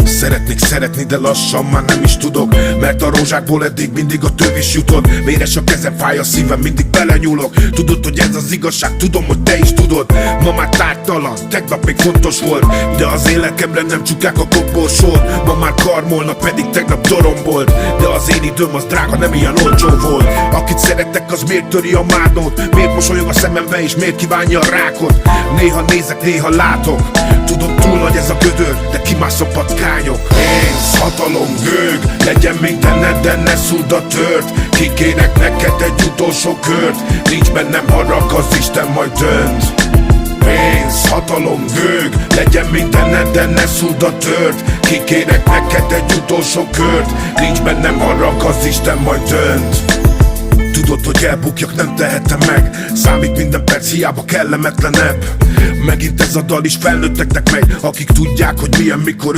Szeretnék szeretni, de lassan már nem is tudok, mert a rózsákból eddig mindig a töv is jutott. Véres a kezem, fáj a szívem, mindig belenyúlok. Tudod, hogy ez az igazság, tudom, hogy te is tudod. Ma már tártalan, tegnap még fontos volt, de az én lelkemre nem csukják a koporsót. Ma már karmolnak, pedig tegnap dorombolt, de az én időm az drága, nem ilyen olcsó volt. Akit szeretek, az miért töri a márnót? Miért mosolyog a szemembe, és miért kívánja a rákot? Néha nézek, néha látok, tudom, túl nagy ez a gödör, de kimászok patkányok. Pénz, hatalom, gőg, legyen mindenned, de ne szúrd a tört. Kikérek neked egy utolsó kört, nincs bennem harag, az Isten majd dönt. Pénz, hatalom, gőg, legyen mindenned, de ne szúrd a tört. Kikérek neked egy utolsó kört, nincs bennem harag, az Isten majd dönt. Tudod, hogy elbukjak, nem tehetem meg. Számít minden perc, hiába kellemetlenebb. Megint ez a dal is felnőtteknek megy, akik tudják, hogy milyen, mikor